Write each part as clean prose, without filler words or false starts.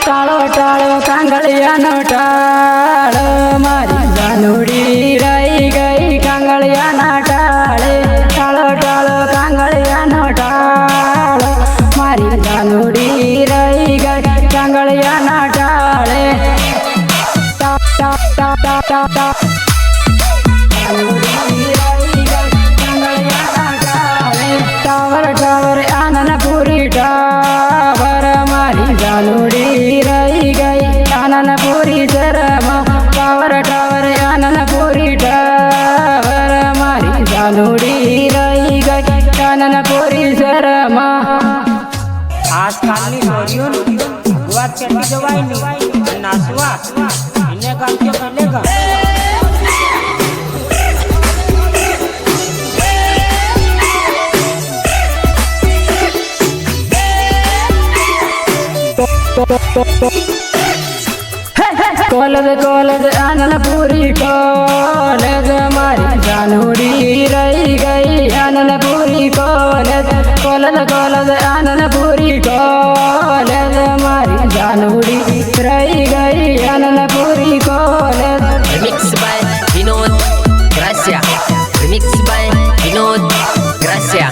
टाळो टाळो कांगड़ियानो टाळो मारी जानुड़ी रही गई कांगड़ियाना टाळे टाळो टाळो कांगड़ियानो टाळो मारी जानुड़ी रही गई कांगड़ियाना टाळे टा टा टा टा टा टा टावर टावर आननपुरी टावर मारी जानुड़ी रही गई आननपुरी शर्मा टावर टावर आननपुरी टावर मारी जानुड़ी रही गई आननपुरी शर्मा आजकालनी छोरियों गुवात चटी दवाई नासवा इन्हें काम क्यों करेगा। कॉलेज कॉलेज आननपुरी कॉलेज मारी जानुड़ी रही गई आननपुरी कॉलेज कॉलेज कॉलेज आननपुरी कॉलेज मारी जानुड़ी रही गई आननपुरी college. Remix by Vinod Gracia. Remix by Vinod Gracia.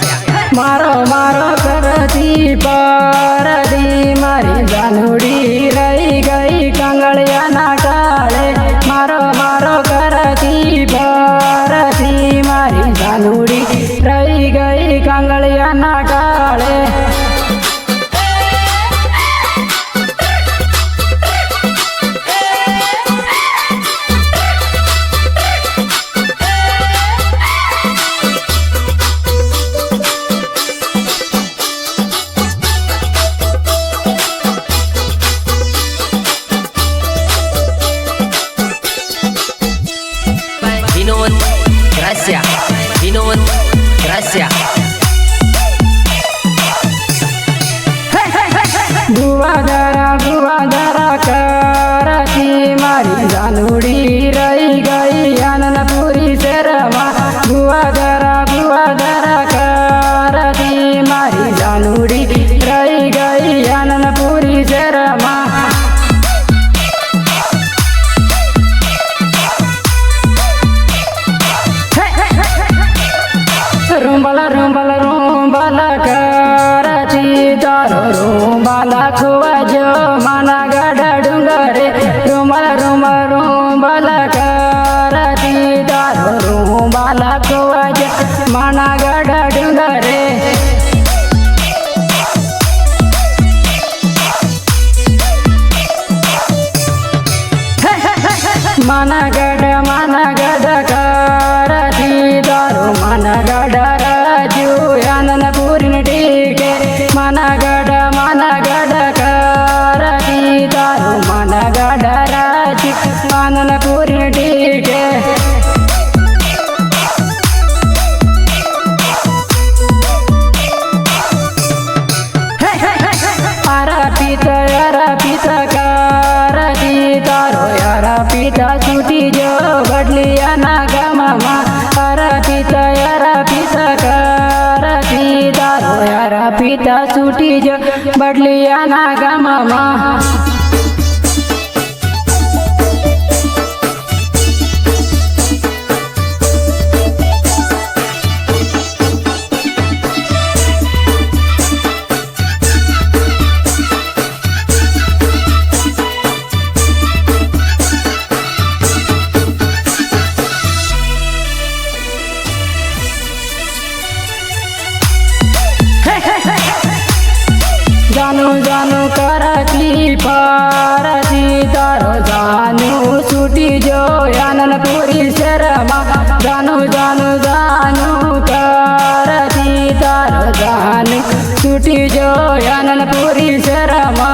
मारो मारो करती पारदी मारी जानुड़ी रही गई कांगड़ियाना टाळे मारो मारो करती पारदी मारी जानुड़ी रही गई कांगड़ियाना टाळे। Vinod Gracia. Vinod Gracia. गुवादरा करती मारी जानुड़ी रही गई आननपुरी शर्मा गुवादरा करती मारी जानुड़ी रही गई आननपुरी शर्मा। रुंबला रुंबला रुंबला करती तारो रुंबला खुआ जो माना गड़ा डूंगरे रुंबला रुंबला रुंबला करती तारो रुंबला खुआ जो माना गड़ा डूंगरे। माना गड़ करती तारो माना गड़ राजू आननपुरी टीके माना गड़ करती तारो माना गड़ राजू आननपुरी टीके। यारा पीता करती तारो यारा पीता छूटी जो बदलिया ना गमामा यारा पीता करती तारो यारा पीता छूटी जो बदलिया ना गमामा। जानू जानू करती पारती तारो जानू छूटी जो आननपुरी शर्मा जानू जानू जानू करती तारो जानू छूटी जो आननपुरी शर्मा।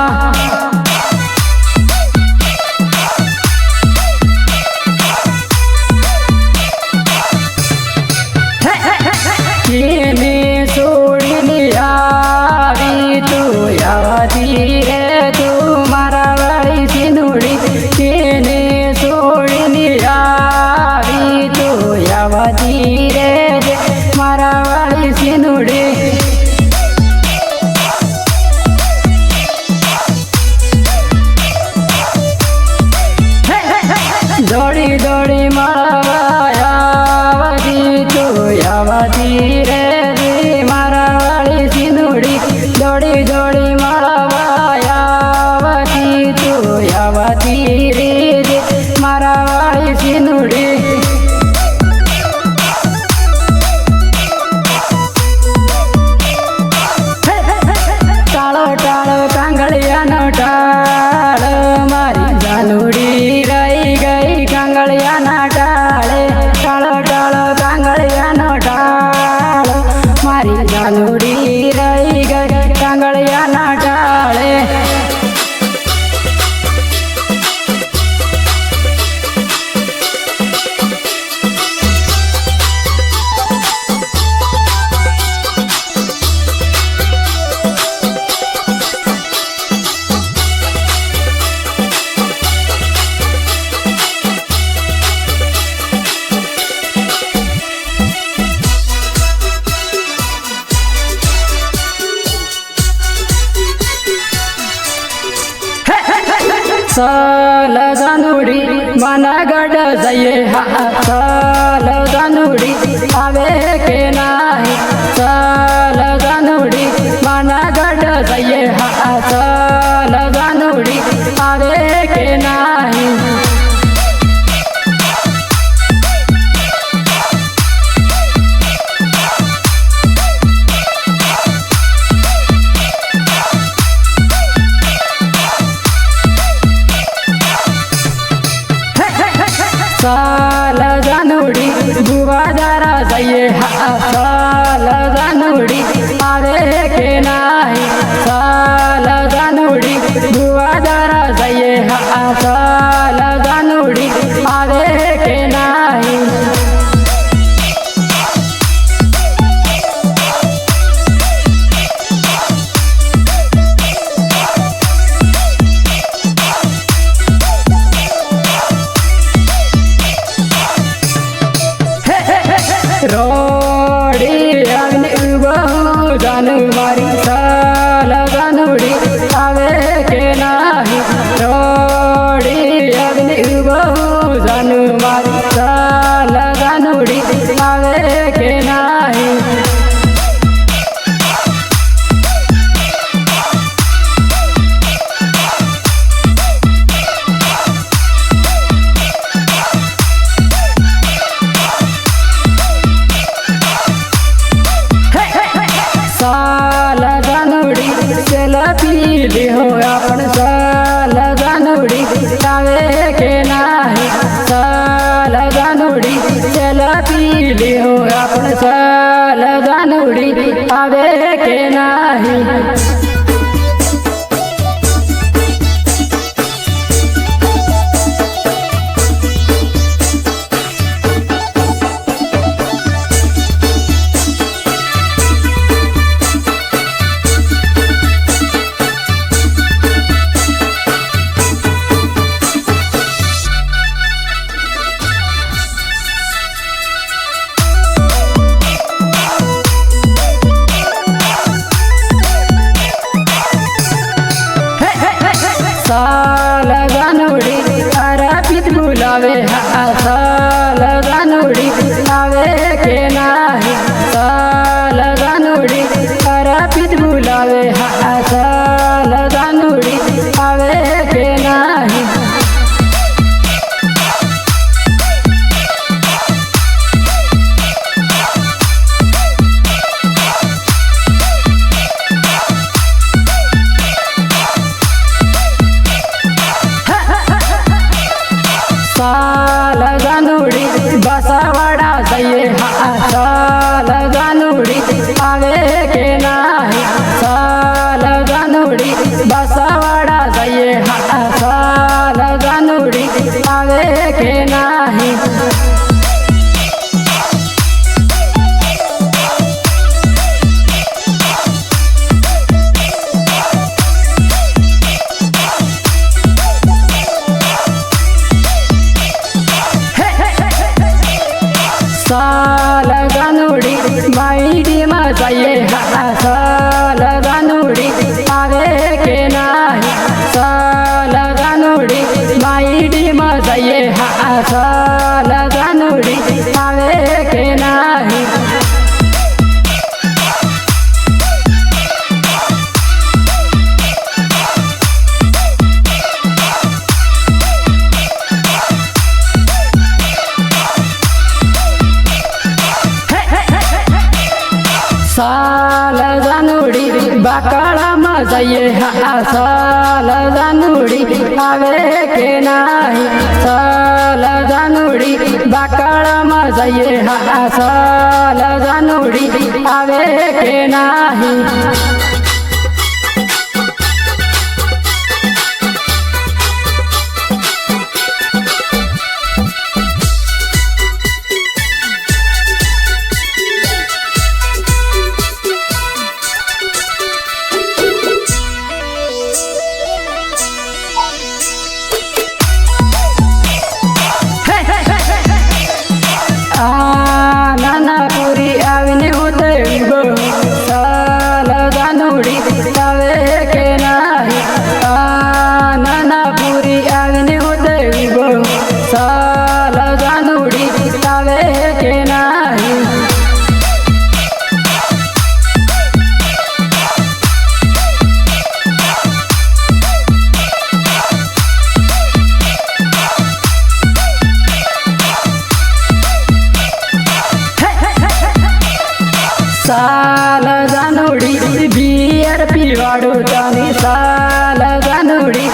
यावती रे तू मारा वाली सिंदूरी केने सोडीनी आवी तू यावती रे मारा वाली सिंदूरी दौड़ी दौड़ी मारावायावती तू यावती रे मारा वाली सिंदूरी दौड़ी दौड़ी मारावायावती तू यावती रे मारा वाली सिंदूरी टाळो टाळो कांगळियानो टाळ मारी जानुडी रही गई कांगळियाना टाळे टाळो टाळो कांगळियानो टाळ मारी जानुडी रही गई कांगळियाना टाळे सल जानुडी मनगड जये हा सल जानुडी आवे के नाही सल जानुडी मनगड जये हा सल जानुडी आवे के नाही साल जानुडी बुवा जरा जये हा साल जानुडी आवे के नाही साल जानुडी बुवा जरा जये हा साल जानुडी आवे के नाही रोडी अग्नि उभं जानु मारी साल जानुडी आवे के नाही रोडी अग्नि उभं जानु मारी साल जानुडी आवे के नाही साल जानुडी सेल्फी हो आपण साल जानुडी आवे के नाही साल जानुडी सेल्फी हो आपण साल जानुडी आवे के नाही साल जानुडी अरपित बुलावे हा साल जानुडी आवे के नाही साल जानुडी अरपित बुलावे हा साल जानुडी आवे के नाही साल जानुडी बसवाडा जये हा साल जानुडी आवे के नाही साल जानुडी बसवाडा जये हा साल जानुडी आवे के नाही के नाही सल गानुडी माईडी मजाये हा सल गानुडी आवे के नाही साल गानुडी बाकाळ मजाये हा साल गानुडी आवे के नाही साल गानुडी बाकाळ मजाये हा साल गानुडी आवे के नाही नानापुरी आविने होते गो साल गानुडी आवे के नाही नानापुरी आविने होते गो साल गानुडी आवे के नाही साल गानुडी बियर पिवाडू जानी साल गानुडी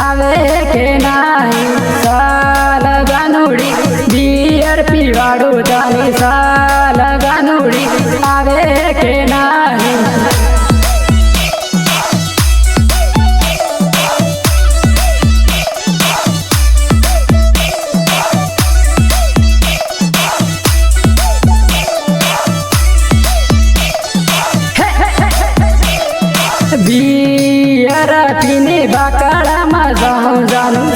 आवे के नाही साल गानुडी बियर पिवाडू जानी साल गानुडी आवे के नाही बियर पिने बाकाळा माझा जाणू